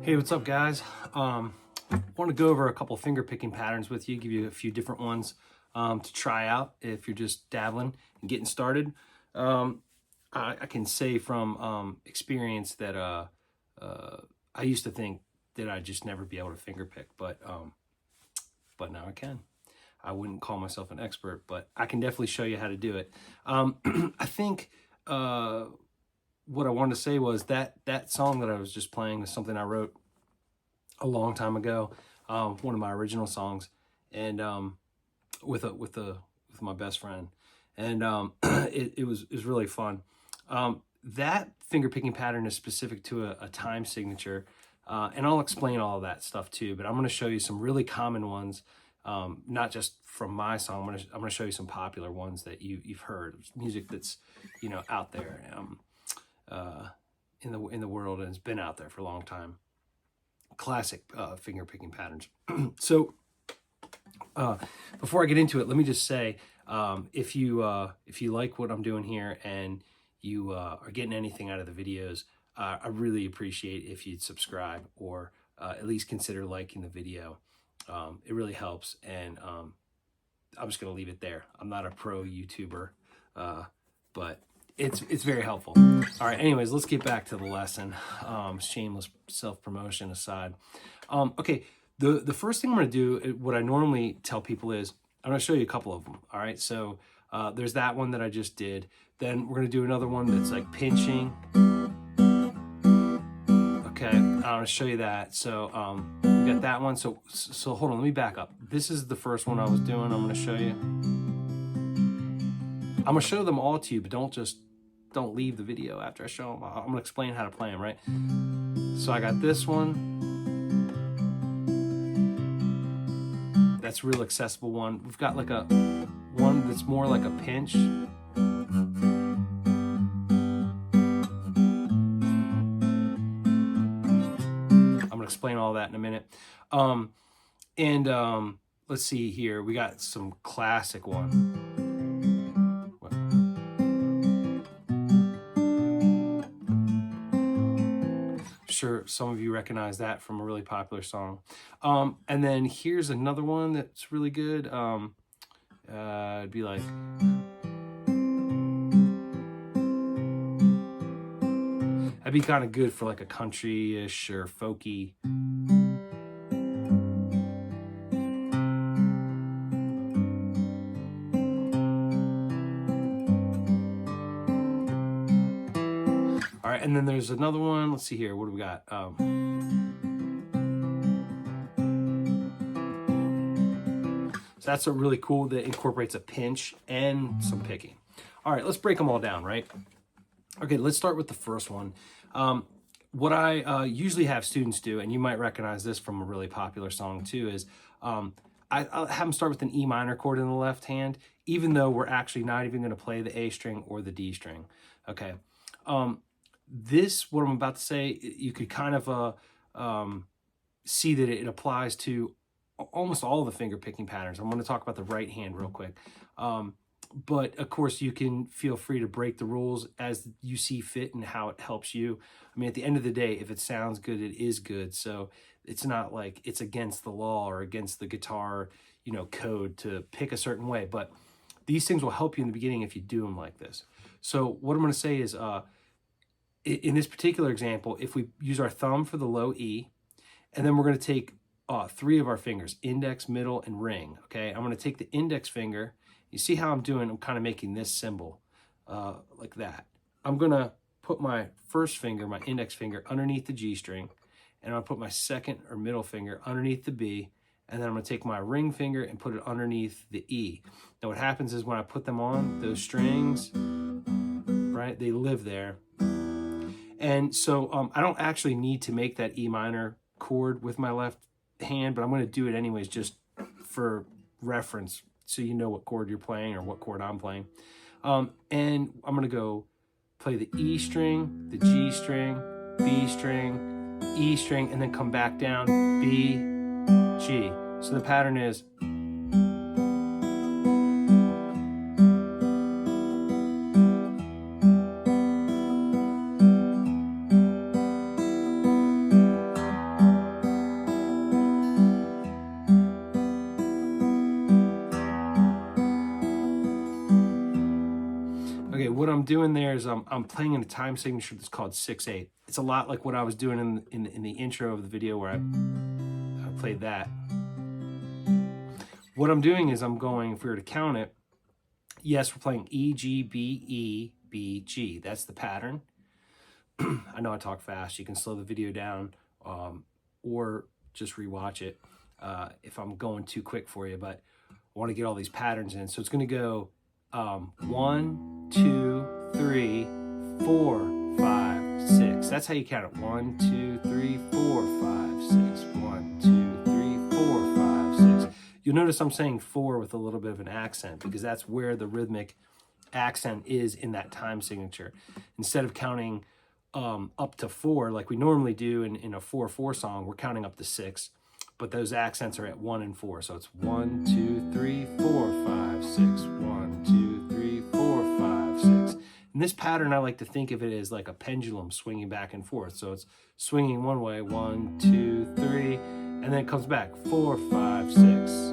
Hey, what's up, guys? Want to go over a couple finger picking patterns with you, give you a few different ones to try out if you're just dabbling and getting started. I can say from experience that I used to think that I'd just never be able to finger pick, but now I can. I wouldn't call myself an expert, but I can definitely show you how to do it. I think what I wanted to say was that song that I was just playing is something I wrote a long time ago, one of my original songs, and with my best friend, and it was really fun. That finger picking pattern is specific to a time signature, and I'll explain all of that stuff too. But I'm going to show you some really common ones, not just from my song. I'm going to show you some popular ones that you've heard, music that's out there in the world and has been out there for a long time. Classic finger picking patterns. So before I get into it, let me just say, if you like what I'm doing here and you are getting anything out of the videos, I really appreciate if you'd subscribe or at least consider liking the video. It really helps, and I'm just gonna leave it there. I'm not a pro YouTuber, but it's very helpful. All right, anyways, let's get back to the lesson. Shameless self-promotion aside. Okay, the first thing I'm gonna do, what I normally tell people is, I'm gonna show you a couple of them. All right, so there's that one that I just did. Then we're gonna do another one that's like pinching. Okay, I'm gonna show you that. So we got that one. So hold on, let me back up. This is the first one I was doing. I'm gonna show you. I'm gonna show them all to you, but don't leave the video after I show them. I'm gonna explain how to play them, right? So I got this one. That's a real accessible one. We've got like a one that's more like a pinch. I'm gonna explain all that in a minute. Let's see here. We got some classic one. Sure, some of you recognize that from a really popular song. And then here's another one that's really good. It'd be like, that'd be kind of good for like a country-ish or folky. All right, and then there's another one. Let's see here. What do we got? So that's a really cool that incorporates a pinch and some picking. All right, let's break them all down, right? Okay, let's start with the first one. What I usually have students do, and you might recognize this from a really popular song too, is I'll have them start with an E minor chord in the left hand, even though we're actually not even going to play the A string or the D string. Okay. This, what I'm about to say, you could kind of see that it applies to almost all the finger picking patterns. I'm going to talk about the right hand real quick. But of course, you can feel free to break the rules as you see fit and how it helps you. I mean, at the end of the day, if it sounds good, it is good. So it's not like it's against the law or against the guitar, code to pick a certain way. But these things will help you in the beginning if you do them like this. So what I'm going to say is, in this particular example, if we use our thumb for the low E, and then we're going to take 3 of our fingers, index, middle, and ring. Okay, I'm going to take the index finger. You see how I'm doing? I'm kind of making this symbol like that. I'm going to put my first finger, my index finger, underneath the G string, and I'll put my second or middle finger underneath the B, and then I'm going to take my ring finger and put it underneath the E. Now what happens is when I put them on, those strings, right, they live there. And so I don't actually need to make that E minor chord with my left hand, but I'm going to do it anyways just for reference so you know what chord you're playing or what chord I'm playing. And I'm going to go play the E string, the G string, B string, E string, and then come back down, B, G. So the pattern is I'm doing there is I'm playing in a time signature that's called 6/8. It's a lot like what I was doing in the intro of the video where I played that. What I'm doing is I'm going, if we were to count it, yes, we're playing E, G, B, E, B, G. That's the pattern. I know I talk fast. You can slow the video down or just rewatch it if I'm going too quick for you, but I want to get all these patterns in. So it's going to go 1, 2, 3, 4, 5, 6. That's how you count it. 1, 2, 3, 4, 5, 6. 1, 2, 3, 4, 5, 6. You'll notice I'm saying 4 with a little bit of an accent because that's where the rhythmic accent is in that time signature. Instead of counting up to 4 like we normally do in a 4/4 song, we're counting up to 6, but those accents are at 1 and 4. So it's 1, 2, 3, 4, 5, 6. 1, 2, 3, 4, 5, 6. And this pattern, I like to think of it as like a pendulum swinging back and forth. So it's swinging one way, 1, 2, 3, and then it comes back 4, 5, 6.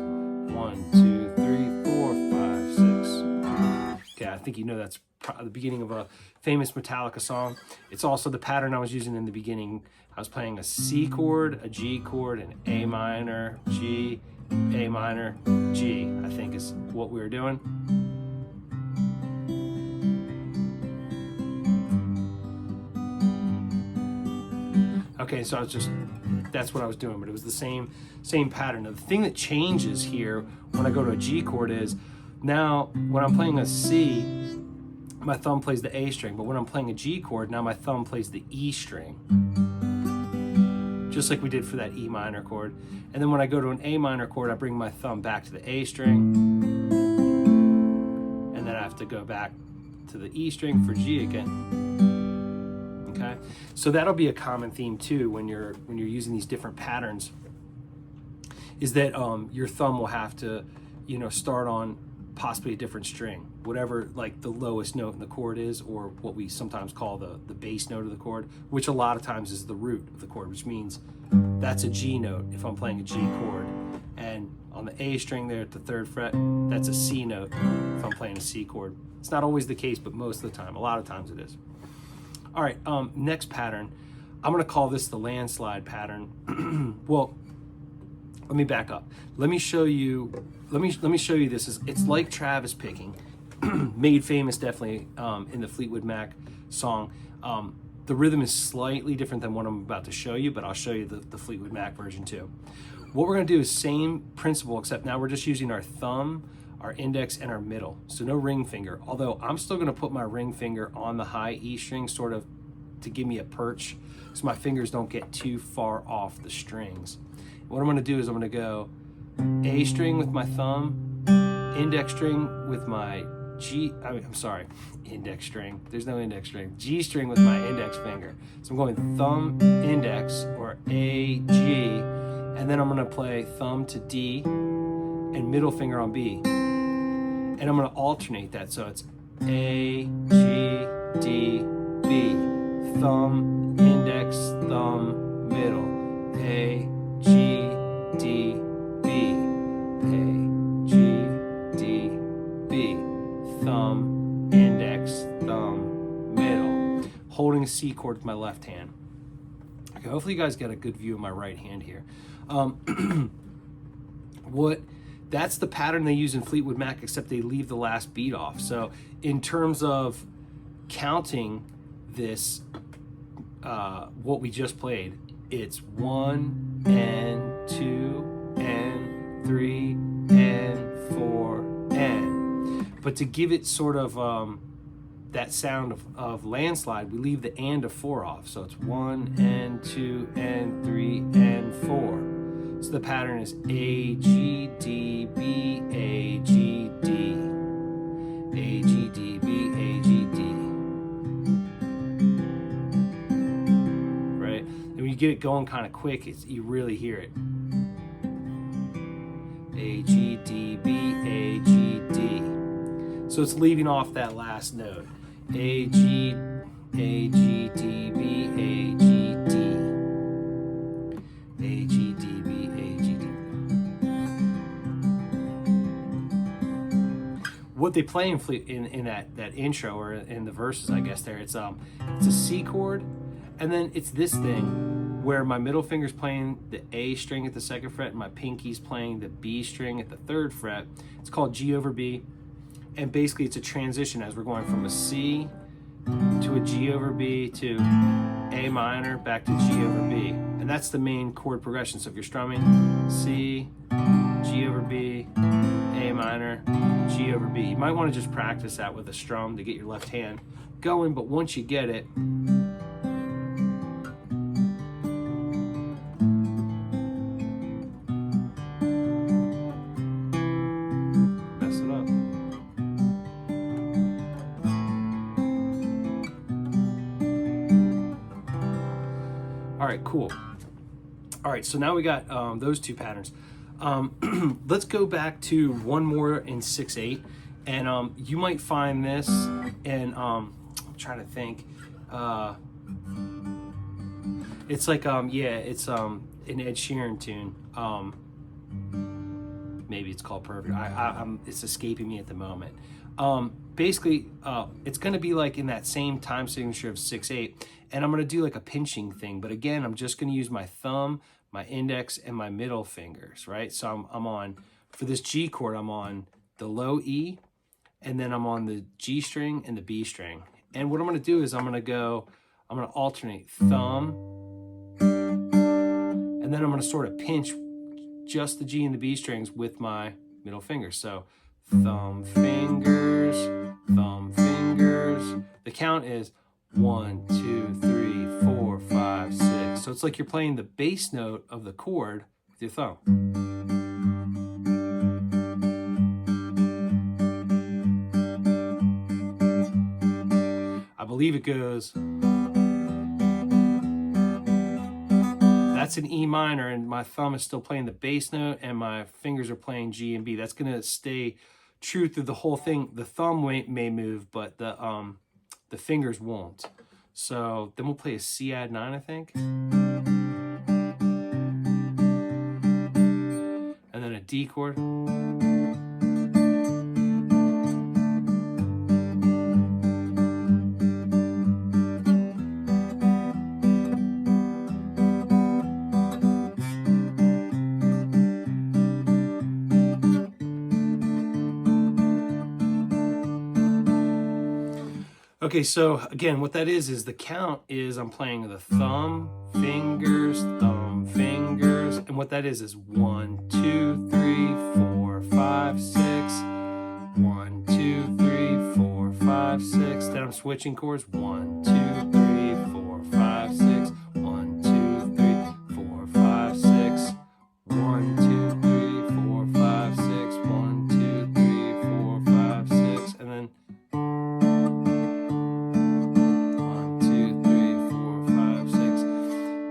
1, 2, 3, 4, 5, 6. Okay, I think you know that's the beginning of a famous Metallica song. It's also the pattern I was using in the beginning. I was playing a C chord, a G chord, an A minor, G, A minor, G, I think is what we were doing. Okay, so that's what I was doing, but it was the same pattern. Now, the thing that changes here when I go to a G chord is now when I'm playing a C, my thumb plays the A string, but when I'm playing a G chord, now my thumb plays the E string. Just like we did for that E minor chord. And then when I go to an A minor chord, I bring my thumb back to the A string. And then I have to go back to the E string for G again. Okay? So that'll be a common theme too when you're using these different patterns, is that your thumb will have to, start on possibly a different string, whatever like the lowest note in the chord is, or what we sometimes call the bass note of the chord, which a lot of times is the root of the chord, which means that's a G note if I'm playing a G chord. And on the A string there at the 3rd fret, that's a C note if I'm playing a C chord. It's not always the case, but most of the time, a lot of times it is. All right, next pattern, I'm gonna call this the landslide pattern. Well, let me back up. Let me show you this. It's like Travis picking, made famous definitely in the Fleetwood Mac song. The rhythm is slightly different than what I'm about to show you, but I'll show you the Fleetwood Mac version too. What we're gonna do is same principle, except now we're just using our thumb, our index, and our middle. So no ring finger, although I'm still gonna put my ring finger on the high E string sort of to give me a perch so my fingers don't get too far off the strings. What I'm gonna do is I'm gonna go A string with my thumb, index string with my index string. There's no index string. G string with my index finger. So I'm going thumb, index, or A, G, and then I'm gonna play thumb to D and middle finger on B. And I'm gonna alternate that. So it's A, G, D, B. Thumb, index, thumb, middle. A, G, D, B. A, G, D, B. Thumb, index, thumb, middle. Holding a C chord with my left hand. Okay, hopefully you guys get a good view of my right hand here. That's the pattern they use in Fleetwood Mac, except they leave the last beat off. So in terms of counting this, what we just played, it's 1 and 2 and 3 and 4 and. But to give it sort of that sound of landslide, we leave the and of 4 off. So it's 1 and 2 and 3 and 4. So the pattern is A, G, D, B, A, G, D. A, G, D, B, A, G, D. Right? And when you get it going kind of quick, you really hear it. A, G, D, B, A, G, D. So it's leaving off that last note. A, G, D, B, A, G, D. A, G, D, B, A, G, D. what they play in that intro or in the verses, I guess there, it's a C chord, and then it's this thing where my middle finger's playing the A string at the 2nd fret and my pinky's playing the B string at the 3rd fret. It's called G over B, and basically it's a transition as we're going from a C to a G over B to A minor back to G over B, and that's the main chord progression. So if you're strumming C, G over B, A minor, G over B, you might want to just practice that with a strum to get your left hand going, but once you get it, mess it up. All right, cool. All right, so now we got those two patterns. Let's go back to one more in 6/8, and you might find this, and I'm trying to think. It's like it's an Ed Sheeran tune. Maybe it's called Perfect. It's escaping me at the moment. Basically, it's going to be like in that same time signature of 6/8, and I'm going to do like a pinching thing. But again, I'm just going to use my thumb, my index, and my middle fingers, right? So I'm on, for this G chord, I'm on the low E, and then I'm on the G string and the B string. And what I'm going to do is I'm going to alternate thumb, and then I'm going to sort of pinch just the G and the B strings with my middle finger. So thumb, fingers, thumb, fingers. The count is 1, 2, 3, 4, 5, 6. So it's like you're playing the bass note of the chord with your thumb. I believe it goes. That's an E minor, and my thumb is still playing the bass note, and my fingers are playing G and B. That's going to stay true through the whole thing. The thumb may move, but the fingers won't. So then we'll play a C add 9, I think. And then a D chord. Okay, so again, what that is the count is I'm playing the thumb, fingers, and what that is 1, 2, 3, 4, 5, 6, 1, 2, 3, 4, 5, 6. Then I'm switching chords, 1, 2, 3, 4, 5, 6, 1, 2, 3, 4, 5, 6, 1, 2, 3, 4, 5, 6, 1, 2, 3, 4, 5, 6, and then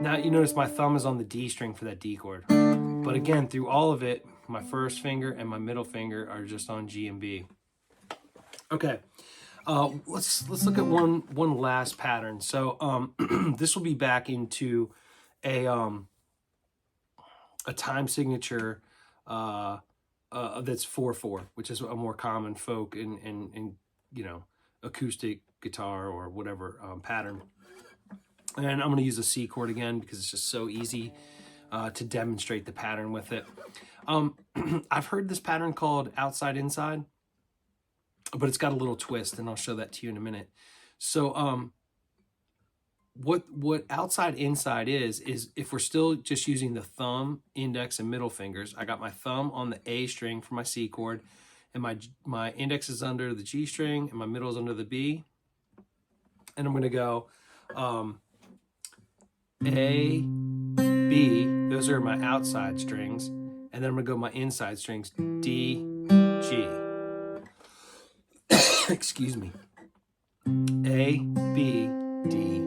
now you notice my thumb is on the D string for that D chord. But again, through all of it, my first finger and my middle finger are just on G and B. Okay, let's look at one last pattern. So this will be back into a time signature that's 4/4, which is a more common folk and acoustic guitar or whatever pattern. And I'm going to use a C chord again because it's just so easy to demonstrate the pattern with it. I've heard this pattern called outside inside, but it's got a little twist, and I'll show that to you in a minute. So what outside inside is if we're still just using the thumb, index, and middle fingers, I got my thumb on the A string for my C chord, and my index is under the G string, and my middle is under the B. And I'm going to go A, B, those are my outside strings, and then I'm going to go my inside strings, D, G. Excuse me. A, B, D,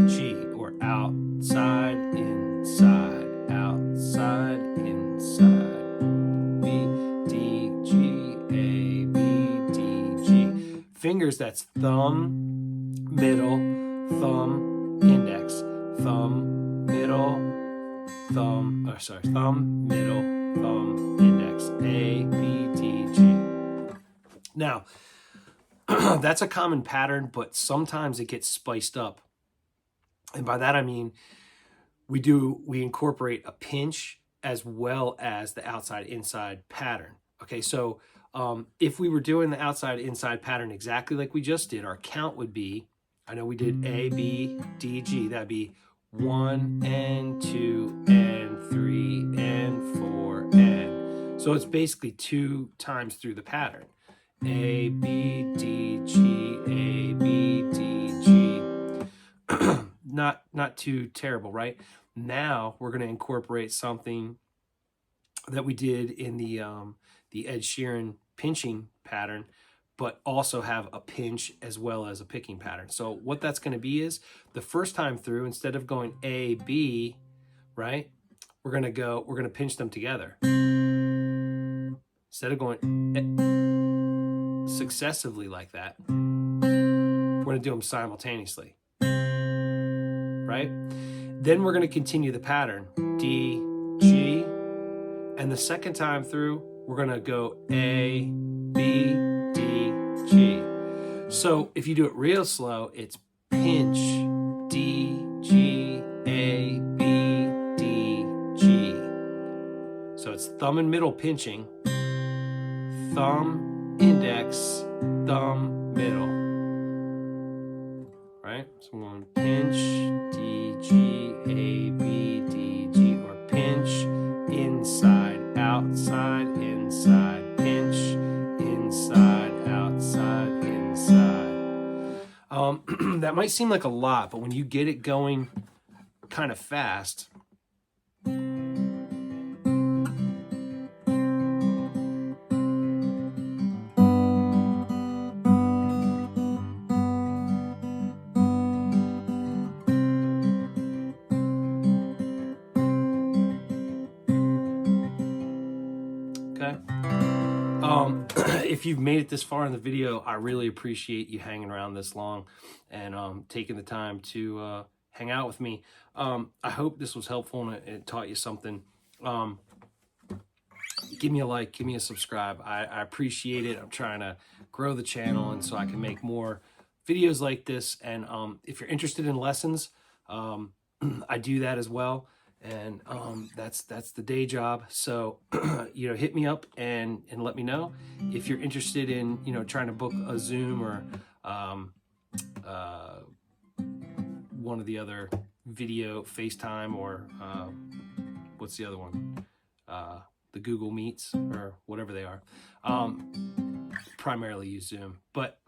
G, or outside, inside, outside, inside. B, D, G, A, B, D, G. Fingers, that's thumb, middle, thumb, index. Thumb, middle, thumb, thumb, middle, thumb, index, A, B, D, G. Now, that's a common pattern, but sometimes it gets spiced up. And by that, I mean, we incorporate a pinch as well as the outside inside pattern. Okay, so if we were doing the outside inside pattern exactly like we just did, our count would be, I know we did A, B, D, G. That'd be 1 and 2 and 3 and 4 and. So it's basically 2 times through the pattern. A, B, D, G, A, B, D, G. Not too terrible, right? Now we're going to incorporate something that we did in the Ed Sheeran pinching pattern, but also have a pinch as well as a picking pattern. So what that's going to be is the first time through, instead of going A, B, right, we're going to pinch them together. Instead of going successively like that, we're going to do them simultaneously, right? Then we're going to continue the pattern, D, G, and the second time through, we're going to go A, B, D, G. So if you do it real slow, it's pinch, D, G, A, B, D, G. So it's thumb and middle pinching, thumb, index, thumb, middle. Right? So we're going pinch, D, G, A, B, D, G, or pinch, inside, outside, inside, pinch, inside, outside, inside. That might seem like a lot, but when you get it going kind of fast, okay? If you've made it this far in the video, I really appreciate you hanging around this long and taking the time to hang out with me. I hope this was helpful and it taught you something. Give me a like, give me a subscribe. I appreciate it. I'm trying to grow the channel and so I can make more videos like this. And if you're interested in lessons, I do that as well. And that's the day job. So hit me up and let me know if you're interested in trying to book a Zoom or one of the other video, FaceTime, or what's the other one, the Google Meets or whatever they are. Primarily use Zoom, but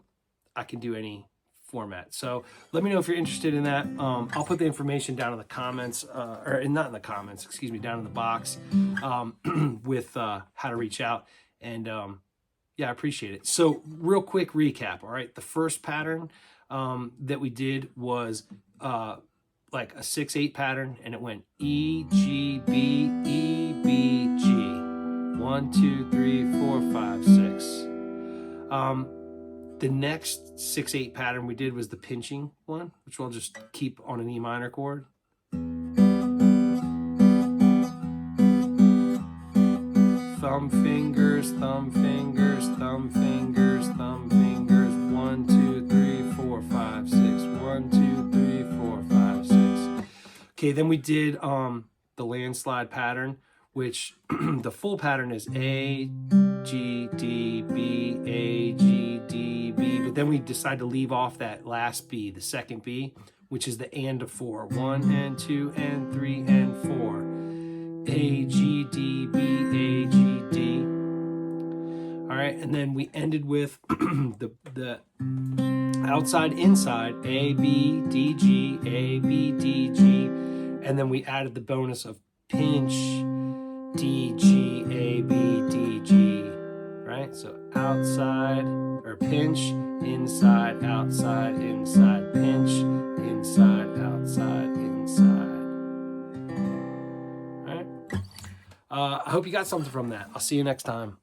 I can do any format. So let me know if you're interested in that. I'll put the information down in the comments, or not in the comments, excuse me, down in the box with how to reach out. And yeah, I appreciate it. So real quick recap. All right. The first pattern that we did was like a 6/8 pattern, and it went E, G, B, E, B, G. 1, 2, 3, 4, 5, 6. The next 6/8 pattern we did was the pinching one, which we'll just keep on an E minor chord. Thumb fingers, thumb fingers, thumb fingers, thumb fingers. 1, 2, 3, 4, 5, 6. 1, 2, 3, 4, 5, 6. Okay, then we did the landslide pattern, which the full pattern is A, G, D, B, A, G, D, B. But then we decide to leave off that last B, the second B, which is the and of 4. 1 and 2 and 3 and 4. A, G, D, B, A, G, D. All right, and then we ended with the outside, inside, A, B, D, G, A, B, D, G. And then we added the bonus of pinch, D, G, A, B, D, G, right? So outside, or pinch, inside, outside, inside, pinch, inside, outside, inside. All right? I hope you got something from that. I'll see you next time.